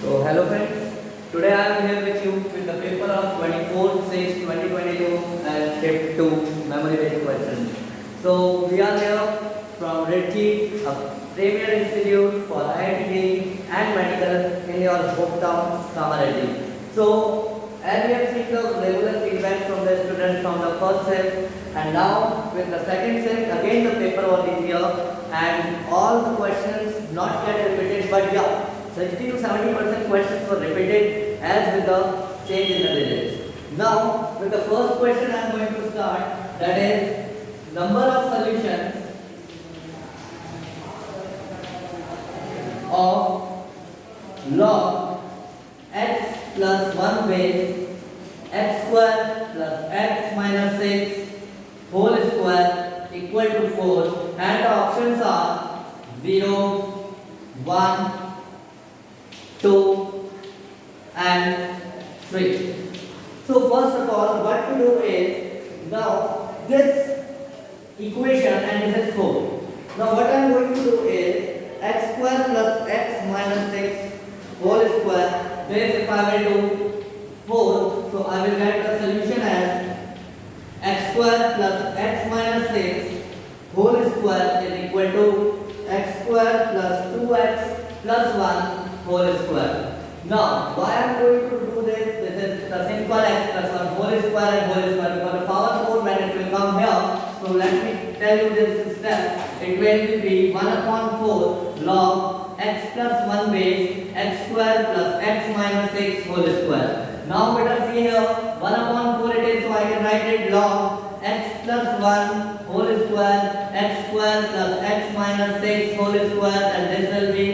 So hello friends, today I am here with you with the paper of 24/6/2022 and shift 2 memory based questions. So we are here from Redkey, a premier institute for IIT and medical in your hometown Kamareddy. So as we have seen the regular feedback from the students from the first shift, and now with the second shift again the paper was easier and all the questions not yet repeated, but yeah, 60 to 70% questions were repeated as with the change in the digits. Now, with the first question I am going to start, that is number of solutions of log x plus 1 base x square plus x minus 6 whole square equal to 4, and the options are 0, 1, 2 and 3. So first of all, what to do is, now this equation and this is 4. Now what I am going to do is x square plus x minus 6 whole square. This if I will do 4, so I will get the solution as x square plus x minus 6 whole square is equal to x square plus 2x plus 1 whole square. Now, why I am going to do this? This is the simple x plus 1 whole square and whole square, because the power 4 when it will come here. So let me tell you this step. It will be 1 upon 4 log x plus 1 base x square plus x minus 6 whole square. Now let us see here, 1 upon 4 it is, so I can write it log x plus 1 whole square x square plus x minus 6 whole square, and this will be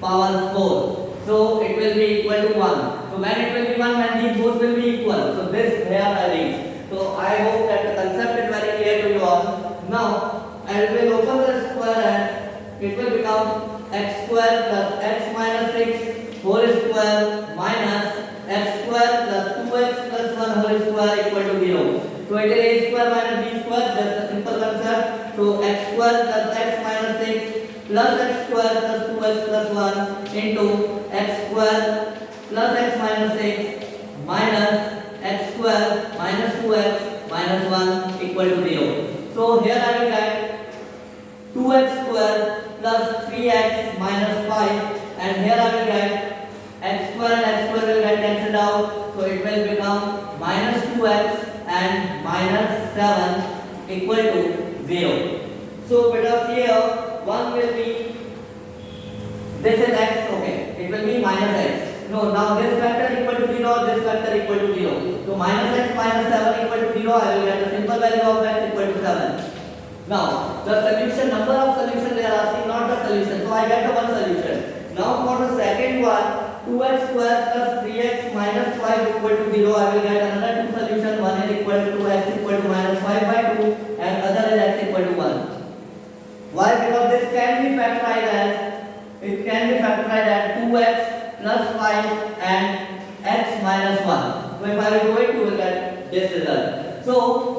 power 4. So it will be equal to 1. So when it will be 1, when these both will be equal. So this here I reach. So I hope that the concept is very clear to you all. Now I will open the square and it will become x square plus x minus 6 whole square minus x square plus 2x plus 1 whole square equal to 0. So it is a square minus b square, just a simple concept. So x square plus x minus 6 plus x square plus 2x plus 1 into x square plus x minus 6 minus x square minus 2x minus 1 equal to 0. So here I will get 2x square plus 3x minus 5, and here I will get x square and x square will get cancelled out. So it will become minus 2x and minus 7 equal to 0. So because here 1 will be, this is x, okay, it will be minus x. No, now this factor equal to 0, this factor equal to 0. So minus x minus 7 equal to 0, I will get the simple value of x equal to 7. Now, the solution, number of solutions they are asking, not the solution. So I get the one solution. Now for the second one, 2x square plus 3x minus 5 equal to 0, I will get another two solutions. One is equal to x equal to minus 5 by 2 and other is x equal to 1. Why? Because this can be factorized as 2x plus 5 and x minus 1. So if I will do it, you will get this result. So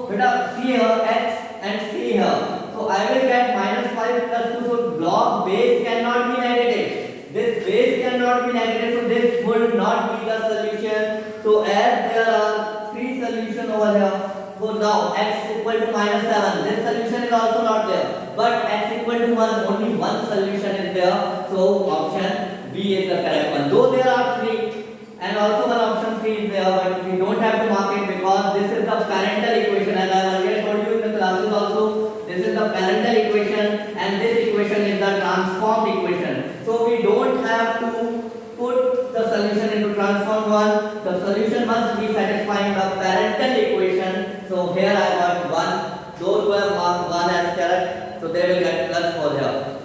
see here x and see here. So I will get minus 5 plus 2. So log base cannot be negative. This base cannot be negative. So this would not be the solution. So as there are three solutions over here. So now x equal to minus 7. This solution is also not there. But x equal to 1, only one solution is there. So option B is the correct one. Though there are three, and also one option 3 is there, but we don't have to mark it because this is the parental equation, as I earlier told you in the classes also. This is the parental equation and this equation is the transformed equation. So we don't have to put the solution into transformed one. The solution must be satisfying the parental equation. So here I got 1. Those who have marked 1 as correct, so they will get plus 4 here.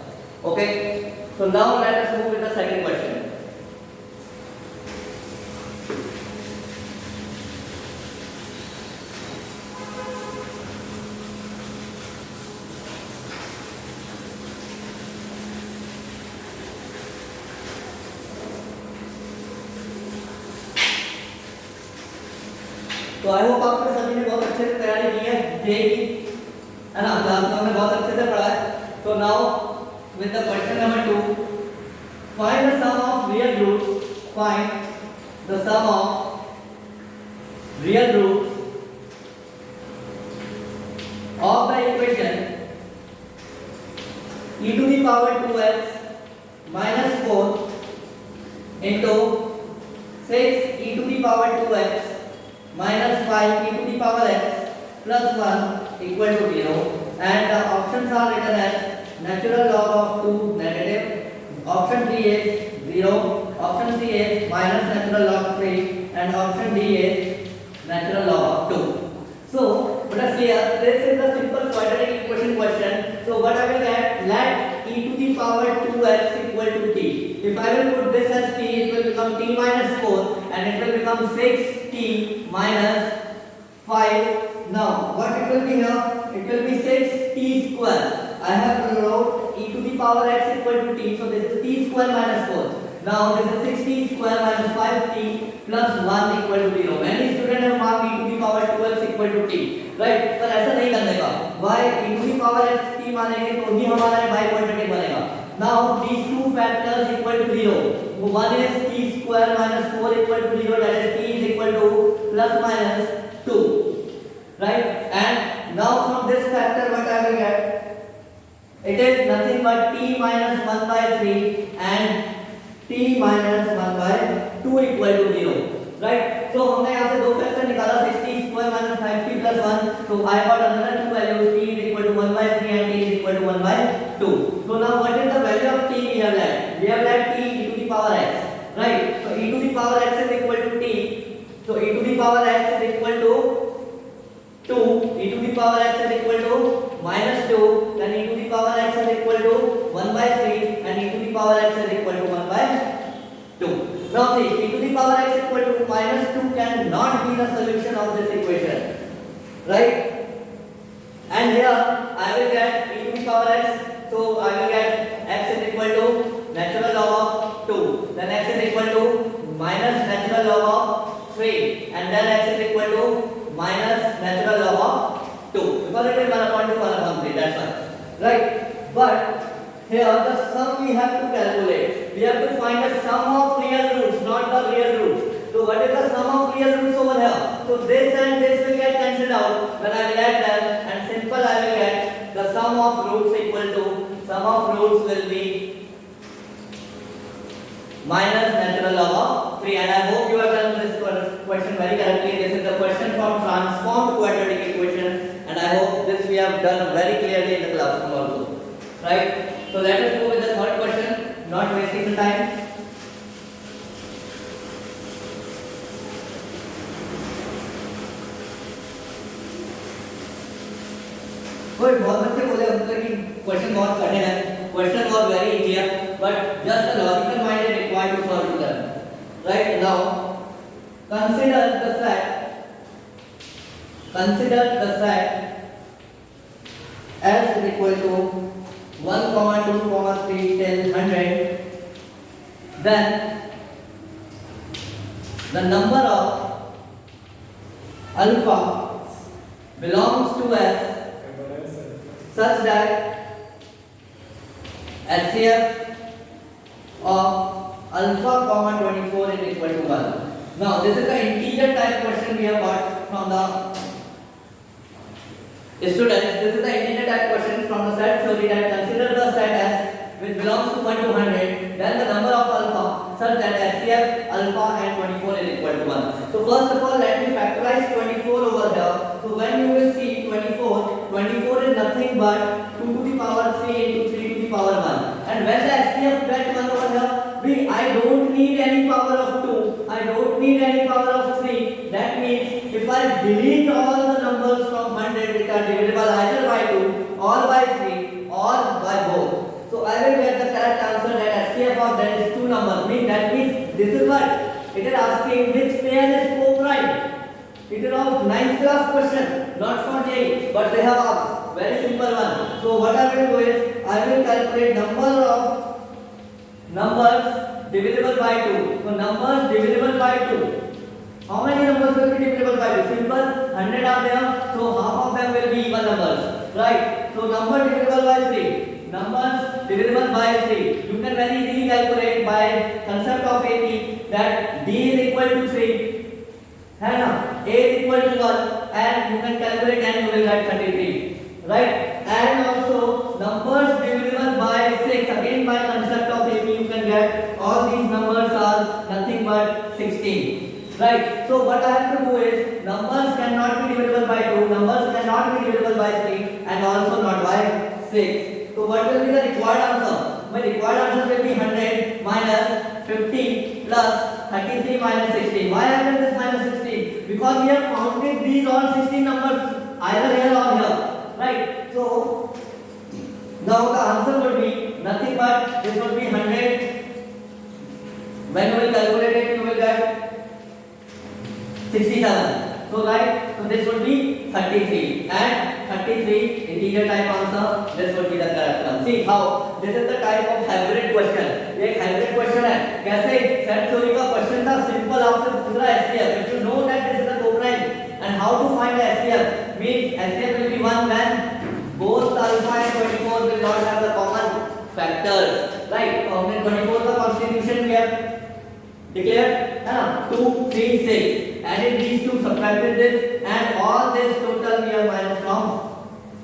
Okay. So now let us move with the second question. तो I hope आपने सभी ने बहुत अच्छे से तैयारी की है जेईई, है ना, क्लास में हमने बहुत अच्छे से पढ़ा है. So now with the question number 2, find the sum of real roots find the sum of real roots of the equation e to the power 2x minus 4 into 6 e to the power 2x minus 5 e to the power x plus 1 equal to 0, and the options are written as natural log of 2 negative, option B is 0, option C is minus natural log 3, and option D is natural log of 2. So let us see here, this is the simple quadratic equation question. So what I will get, let e to the power 2x equal to t. If I will put this as t, it will become t minus 4 and it will become 6t minus 5. Now what it will be here? It will be 6t square. I have wrote e to the power x equal to t, so this is t square minus 4. Now this is 6t square minus 5t plus 1 equal to 0. Many students have marked e to the power 2x equal to t, right? पर ऐसा नहीं करने का. Why? e to the power x t मानेंगे तो ही हमारा by quadratic बनेगा. Now these two factors equal to 0. One is t square minus 4 equal to 0, that is t is equal to plus minus 2, right? And now from this factor what I will get? It is nothing but t minus 1 by 3 and t minus 1 by 2 equal to 0, right? So हमने यहाँ से दो factor निकाला, 6t square minus 5t plus 1. So I got another two values, t is equal to 1 by 3 and t is equal to 1 by 2. So now what is the value of t we have left? We have left t e to the power x, right? So e to the power x is equal to t. So e to the power x is equal to 2, e to the power x is equal to minus 2, then e to the power x is equal to 1 by 3 and e to the power x is equal to 1 by 2. Now see, e to the power x equal to minus 2 cannot be the solution of this equation, right? And here I will get e to the power x, so I will get x is equal to natural log of 2, then x is equal to minus natural log of 3, and then x is equal to minus natural log of 2, because it is 1 upon 2, 1 upon 3, that's why, right? But here the sum we have to calculate. We have to find the sum of real roots, not the real roots. So what is the sum of real roots over here? So this and this will get cancelled out when I will add them, and simple I will get the sum of roots equal to, sum of roots will be minus natural log of 3. And I hope you have done this question very correctly. This is the question from transformed quadratic equation, and I hope this we have done very clearly in the classroom also, right? So let us go with the third question, not wasting the time. कोई बहुत बच्चे बोले हमसे कि question बहुत कठिन है. Question was very easy, but just the logical mind is required to solve them. Right now, consider the set s is equal to 1, 2, 3 till 100. Then the number of alpha belongs to s such that HCF of alpha comma 24 is equal to 1. Now this is the integer type question we have got from the students. This is the integer type question from the set. So we can consider the set as which belongs to 1 to 100, then the number of alpha such that HCF alpha and 24 is equal to 1. So first of all let me factorize 24 over here. So when you will see 24 is nothing but 2 to the power 3 into 3 to the power 1. And when the HCF get 1 over here, I don't need any power of 2, I don't need any power of 3. That means if I delete all the numbers from 100 which are divisible either by 2 or by 3 or by both, so I will get the correct answer that HCF of that is 2 numbers. That means this is what it is asking, which pair is co-prime. It is of 9th class question, not for JEE, but they have asked very simple one. So what I will do is I will calculate number of numbers divisible by 2. So numbers divisible by 2. How many numbers will be divisible by 2? Simple, 100 are there, so half of them will be even numbers, right? So number divisible by 3. numbers divisible by 3. You can very easily calculate by concept of AP that D is equal to 3. है ना, A is equal to 1 and you can calculate and you will get 33, right? And also numbers divisible by 6, again by concept of AP you can get all these numbers are nothing but 16, right? So what I have to do is numbers cannot be divisible by 2, numbers cannot be divisible by 3 and also not by 6. So what will be the required answer? My required answer will be 100 minus 50 plus 33 minus 16. Why I have done this minus 16? Because we have counted these all 16 numbers either here or here, right? So now the answer would be nothing but this would be 100. When you will calculate it, you will get 67. So right, so this would be 33 and 33 integer type answer. This would be the correct one. See how this is the type of hybrid question. ये एक hybrid question है. कैसे set theory का question था simple आपसे पूछ रहा है SCF. If you know that this is a coprime and how to find the SCF means SCF will be one when both alpha and 24 will not have the common factors. Right? तो हमने 24 का constitution किया declared है ना 2 3 6 added these two subtracted this and all this total we have minus from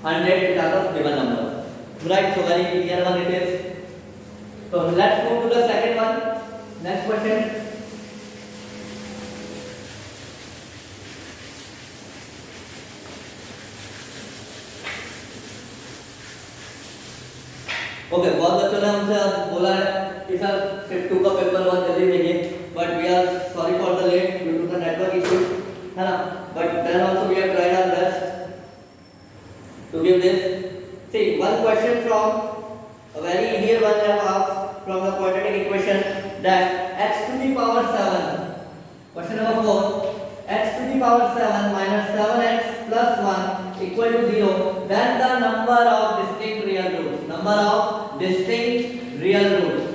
100 which are the given numbers, right? So very clear one it is. So let's move to the second one. Next question. Okay बहुत बच्चों ने हमसे बोला है कि sir shift 2 का paper 1 जल्दी देंगे but we are sorry for the late due to the network issues है ना, but then also we have tried our best to give this. See one question from a very easy one I have asked from the quadratic equation that x to the power 7, question number 4, x to the power 7 minus 7x plus 1 equal to 0, then the number of distinct real roots, number of distinct real roots.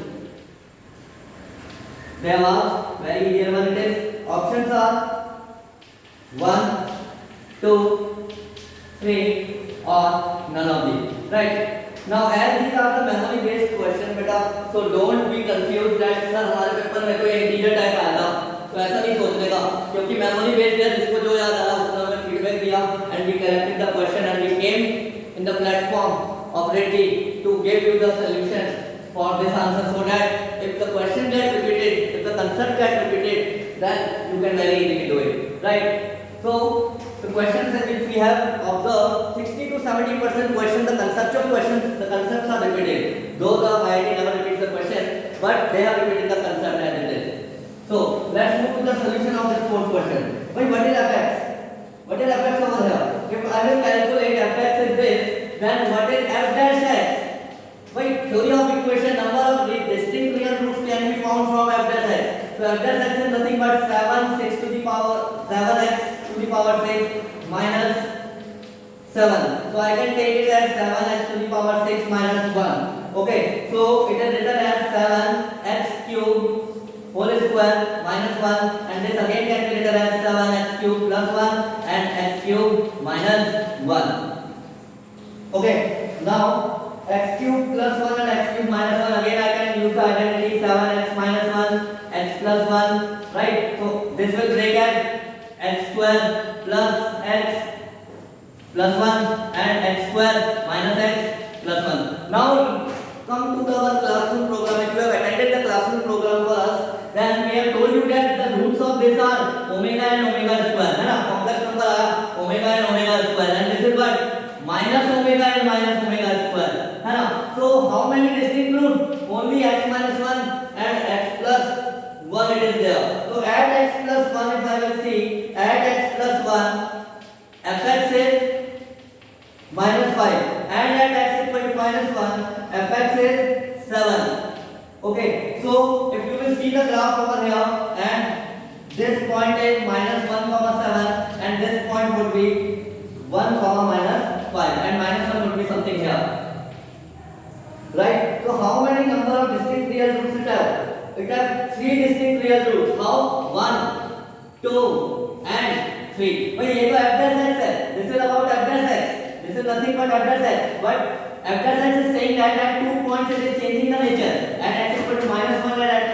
They have asked very easy one it is. Options are 1, 2, 3 or none of these, right? Now as these are the memory based question beta, so don't be confused that sir हमारे paper में कोई integer type आया था, तो ऐसा नहीं सोचने का क्योंकि मेमोरी बेस्ड है, जिसको जो याद आया उसने हमें फीडबैक दिया and we corrected the question and we came in the platform of ready to give you the solution for this answer so that if the question gets repeated, if the concept gets repeated, then you can very easily do it, right? So the questions that which we have observed, 60 to 70% question, the conceptual questions, the concepts are repeated. Though the IIT never repeats the question, but they have repeated the concept as it is. So let's move to the solution of this fourth question. Wait, what is fx? What is fx over here? If I will calculate fx is this, then what is f dash x? Wait, theory of equation, number of distinct real roots can be found from f dash x. So f dash x is nothing but 7 6 to the power 7x to the power 6 minus 7. So I can take it as 7x to the power 6 minus 1. Okay, so it is written as 7x cube whole square minus 1, and this again can be written as 7x cube plus 1 and x cube minus 1. Okay, now x cube plus 1 and x cube minus 1, again I can use the identity 7x minus 1 x plus 1, right? So this will break as x square plus x plus 1 and x square minus x plus 1. Now come to our classroom program. If you have attended the classroom program for us, then we have told you that the roots of this are omega and omega square, है ना? Complex number आया omega and omega square, and this is what minus omega and minus omega square, है ना? So how many distinct roots? Only x minus 1 and x plus 1 it is there. So add x plus 1 if I will see, add x plus 1, fx is minus 5 and at x equal to minus 1, fx is 7. Okay, so if you will see the graph over here, and this point is minus 1 comma 7 and this point would be 1 comma minus 5 and minus 1 would be something here, right? So how many number of distinct real roots it have? It has 3 distinct real roots. How? 1, 2 and 3. Wait, ये तो f dash x है. This is about f dash x. This is nothing but f dash x. But After that is saying that at 2 points it is changing the nature, and x equal to -1 and x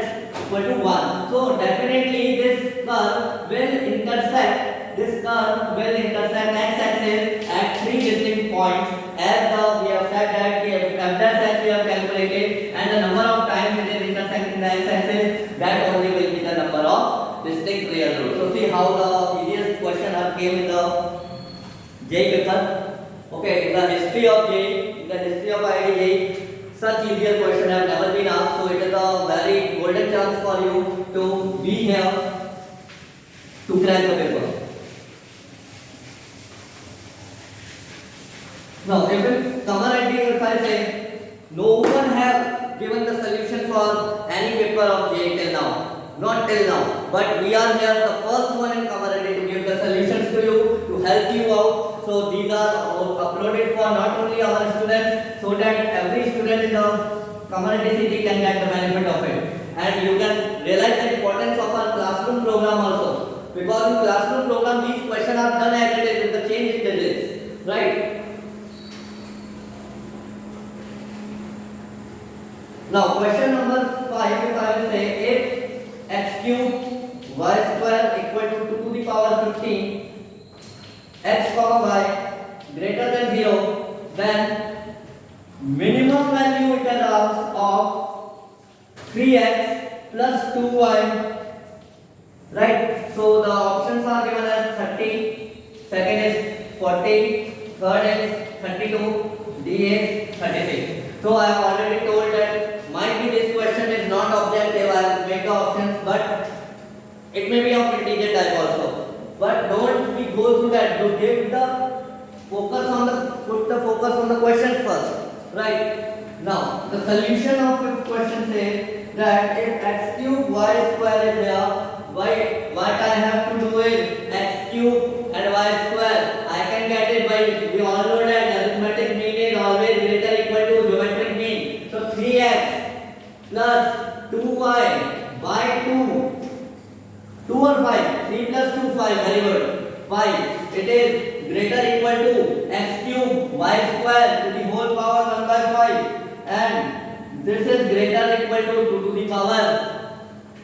equal to 1. So definitely this curve will intersect x-axis at 3 distinct points, as we have said that the f dash x we have calculated, and the number of times it is intersecting the x-axis, that only will be the number of distinct real roots. So see how the easiest question have came in the JEE paper. Okay, in the history of JEE, in the history of IIT JEE, such easier question have never been asked. So it is a very golden chance for you to be here to crack the paper. Now, if I say no one have given the solution for any paper of JEE till now, not till now, but we are here the first one in Commodity to give the solutions to you, to help you out. So these are uploaded for not only our students, so that every student in the Commodity city can get the benefit of it, and you can realize the importance of our classroom program also, because in classroom program these questions are done as it is with the change in digits, right? Now question number 5, if I will say if x cube y square equal to 2 to the power 15 x comma y greater than 0, then minimum value intervals of 3x plus 2y, right? So the options are given as 30, second is 40, third is 32, D is 36. So I have already told that might be this question is not objective, I have made the options, but it may be of integer type also. But don't we go through that, to give the focus on the, put the focus on the question first, right? Now the solution of the question says that if x cube y square is here, what I have to do is x cube and y square, I can get it by, we all know that arithmetic mean is always greater equal to geometric mean. So 3x plus 2y by 2 or 5, 3 plus 2 5, very good, 5, it is greater equal to x cube y square to the whole power 1 by 5, and this is greater equal to 2 to the power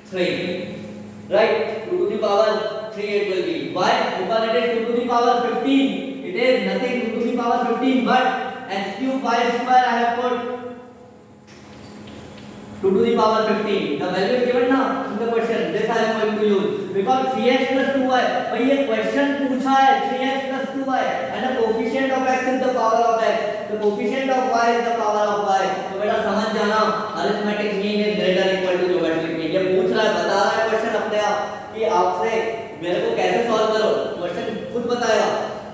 3, right? 2 to the power 3 it will be. Why? Because it is 2 to the power 15, it is nothing 2 to the power 15, but x cube y square I have put 2 to the power 15. The value is given now in the question. This I am going to use because 3x plus 2y. भाई ये question पूछा है 3x plus 2y and the coefficient of x is the power of x. The coefficient of y is the power of y. तो बेटा समझ जाना arithmetic mean is greater equal to geometric mean. ये पूछ रहा है, बता रहा है question अपने आप कि आपसे मेरे को कैसे solve करो. Question खुद बताएगा.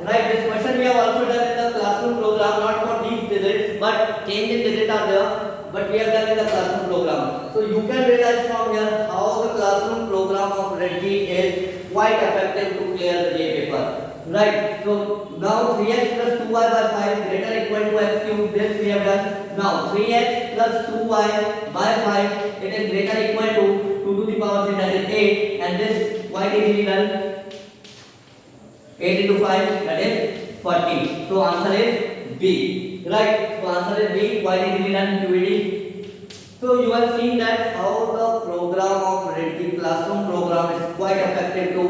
Right? This question we have also done in the classroom program, not for these digits, but change in digit are there. But we have done in the classroom program. So you can realize from here how the classroom program of Reddy is quite effective to clear the JEE paper. Right. So now 3x plus 2y by 5 greater equal to x cube. This we have done. Now 3x plus 2y by 5 it is greater equal to 2 to the power 3, that is 8, and this quite easily done. 8 into 5, that is 40. So answer is B. Right, so answer is B, quite easily done, QED. So you have seen that how the program of Reddy classroom program is quite effective to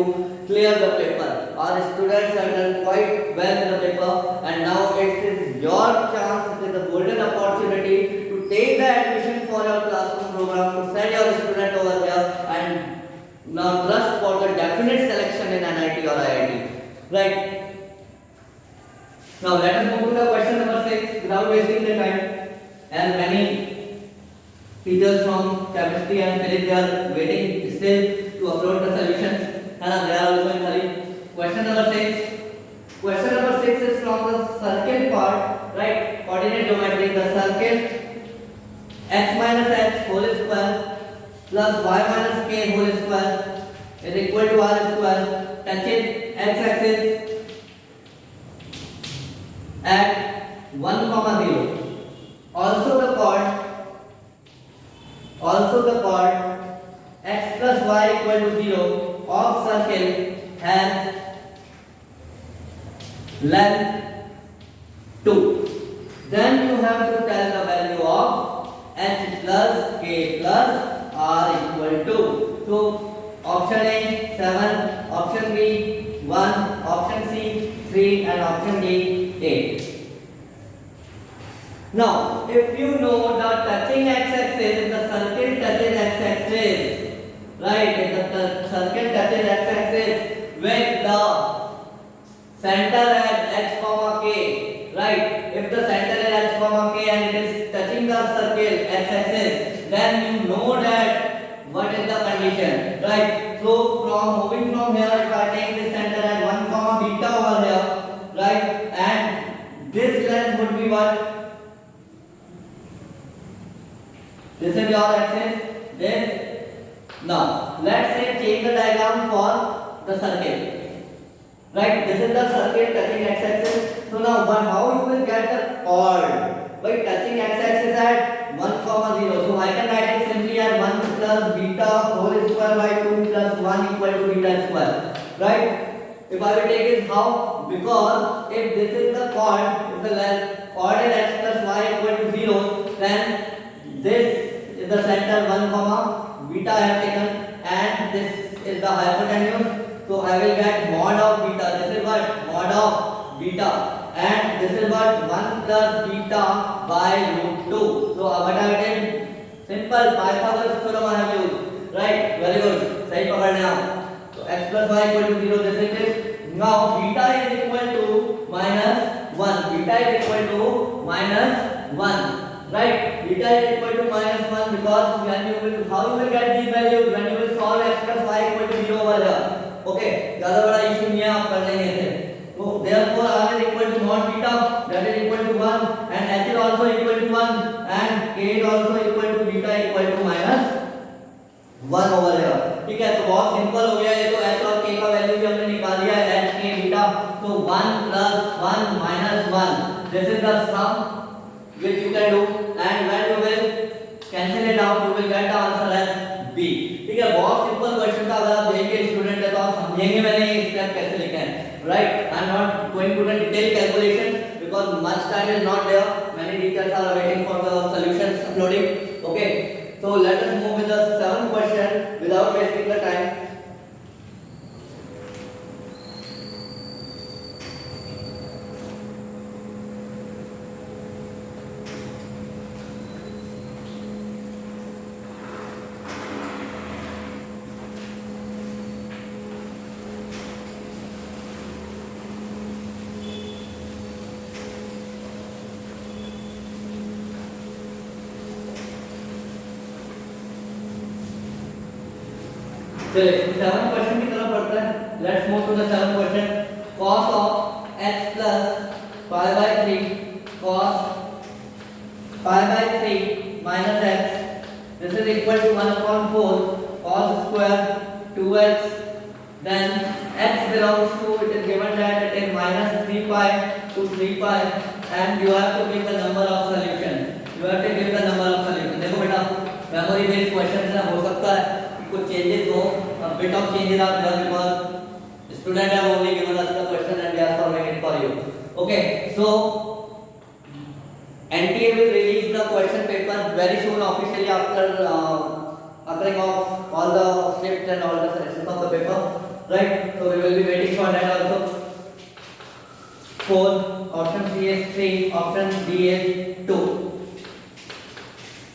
clear the paper. Our students have done quite well in the paper, and now it is your chance, it is a golden opportunity to take the admission for your classroom program, to send your student over here and now trust for the definite selection in NIT or IIT. Right. Now let us move to the question number 6 without wasting the time, as many teachers from chemistry and physics they are waiting still to upload the solutions, and they are also in hurry. Question number 6. Question number 6 is from the circle part, right? Coordinate geometry. The circle x minus x whole square plus y minus k whole square is equal to r square touches x axis at 1, 0. Also the chord x plus y equal to 0 of circle has length 2. then you have to tell the value of h plus k plus r equal to. So option A 7, option B 1, option C 3 and option D 8. Now if you know the touching x-axis, if the circle touches x-axis, right, if the circle touches x-axis with the center at h comma k, right, if the center is h comma k and it is touching the circle x-axis, then you know that what is the condition, right? So from moving from here, if I take this center at 1 comma beta over here, right, and this length would be what? This is your axis. This. Now let's say change the diagram for the circle. Right, this is the circle touching x-axis. So now how you will get the chord? By touching x-axis at 1 comma 0. So I can write it simply as 1 plus beta whole square by 2 plus 1 equal to beta square. Right? If I will take it how? Because if this is the chord, if the chord is x plus y equal to 0, then this is the center 1 comma beta I have taken, and this is the hypotenuse. So I will get mod of beta. This is what? Mod of beta. And this is what? 1 plus beta by root 2. So what I did? Simple Pythagoras theorem I have used. Right? Very good. सही पकड़ना. So x plus y equal to 0. This is it. Now beta is equal to minus 1. Beta is equal to minus 1. Right? Beta is equal to minus 1 because when you will, how you will get these values when you will solve x plus y equal to 0 over here. Okay, ज़्यादा बड़ा issue नहीं है, आप कर लेंगे इसे. So therefore r is equal to mod beta, that is equal to 1, and h is also equal to 1, and k is also equal to beta equal to minus 1 over here. ठीक है, तो बहुत सिंपल हो गया ये. तो h और k का वैल्यू भी हमने निकाल दिया है, h k beta. So 1 plus 1 minus 1. This is the sum which you can do, and when you will cancel it out, you will get the answer as B. ठीक है, बहुत सिंपल क्वेश्चन था. अगर आप देखेंगे स्टूडेंट है तो आप समझेंगे मैंने ये स्टेप कैसे लिखे हैं. Right, I am not going to the detail calculation because much time is not there. Many teachers are waiting for the solutions uploading. Okay, so let us move with the 7th question without wasting the time. चलिए 7th question की तरफ बढ़ते हैं. Let's move to the 7th question. cos of x plus pi by 3 cos pi by 3 minus x, this is equal to 1 upon 4 cos square 2x. Then x belongs to, it is given that it is minus 3 pi to 3 pi, and you have to give the number of solution. You have to give the number of solution. देखो बेटा, memory based question है, हो सकता है कुछ changes हो, a bit of changes are there because student have only given us the question and we are solving it for you. Okay, so NTA will release the question paper very soon officially after occurring of all the script and all the sections of the paper. Right, so we will be waiting for that also. 4, option C is 3, option D is 2.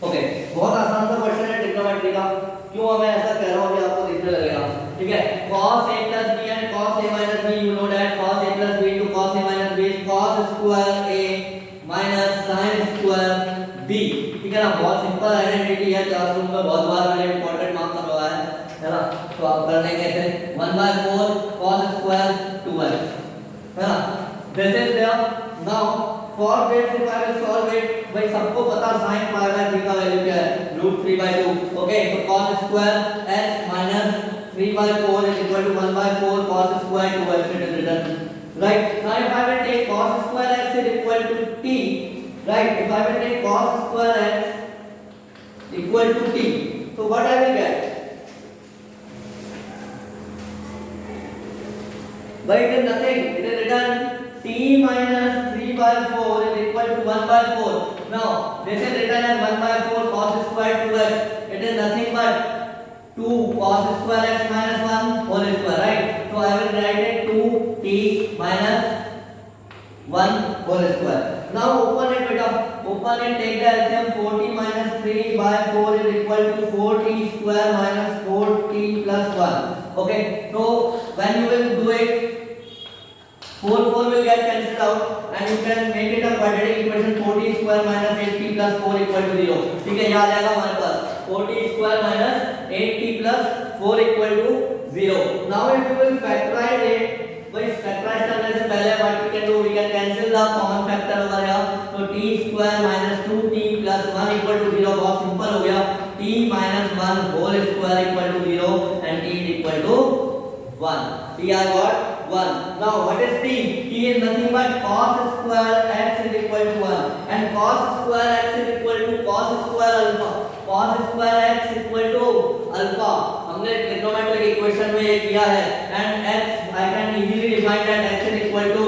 Okay, बहुत आसान सा question है trigonometry का. क्यों मैं ऐसा कह रहा हूँ कि आपको दिखने लगेगा. ठीक है, cos a plus b and cos a minus b, you know that cos a plus b to cos a minus b is cos square a minus sin square b. ठीक है ना, बहुत सिंपल आइडेंटिटी है, classroom में बहुत बार मैंने important mark करवाया है ना. तो आप कर लेंगे ऐसे 1/4 cos square 2x, है ना. This is there. Now for this if I will solve it, भाई सबको पता sin pi by 3 का वैल्यू क्या है, √3/2. ओके, तो cos square x minus 3/4 is equal to 1/4 cos square 2x. It is written. Right, now if I will take cos square x is equal to t, right, if I will take cos square x equal to t, so what I will get? But it is nothing, it is written t minus 3 by 4 is equal to 1 by 4. Now this is written as 1 by 4 cos square 2x. It is nothing but 2 cos square x minus 1 whole square, right? So I will write it 2t minus 1 whole square. Now open it beta. Open it, take the LCM. 4t minus 3 by 4 is equal to 4t square minus 4t plus 1. Okay, so when you will do it, 4 will get cancelled out and you can make it a quadratic equation. 4t square minus 8t plus 4 equal to 0. ठीक है, याद आएगा हमारे पास 4t square minus 8t plus 4 equal to 0. Now if you will factorize it, भाई factorize करने से पहले what we can do, we can cancel the common factor over here. So t square minus 2t plus 1 equal to 0. बहुत simple हो गया. t minus 1 whole square equal to 0 and t is equal to 1. T I got 1. Now what is t? T is nothing but cos square x is equal to 1 and cos square x is equal to cos square alpha. Cos square x is equal to alpha. हमने trigonometric equation में ये किया है and x I can easily define that x is equal to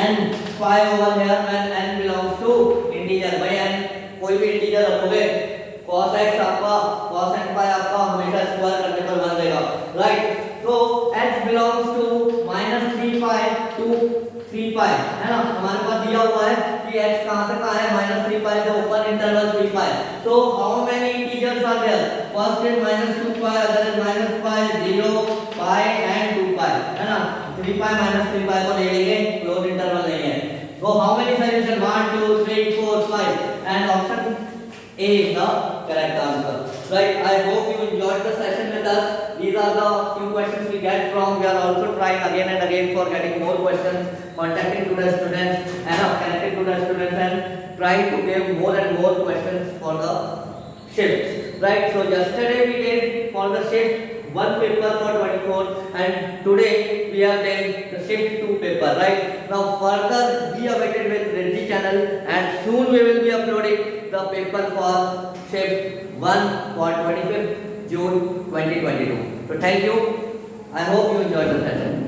n pi over here when n belongs to integer. भाई n कोई भी integer रखोगे cos x आपका cos n pi आपका हमेशा स्क्वायर करने पर बन जाएगा, राइट? तो x belongs to minus 3 pi to 3 pi है ना. हमारे पास दिया हुआ है कि x कहां से कहां है, minus 3 pi से open interval 3 pi. So how many integers are there? First is minus 2 pi, other is minus pi, 0 pi and 2 pi है ना. 3 pi minus 3 pi को ले लेंगे, क्लोज इंटरवल नहीं है. So how many solution? 1 2 3 4 5 and option A is the correct answer, right? I hope you enjoyed the session with us. These are the few questions we get from. We are also trying again and again for getting more questions, contacting to the students and connecting to the students and trying to give more and more questions for the shifts, right? So yesterday we did for the shift one paper for 24 and today we have done the shift 2 paper, right? Now further be awaited with Redzi channel and soon we will be uploading the paper for shift 1 for 25th June 2022. So thank you. I hope you enjoyed the session.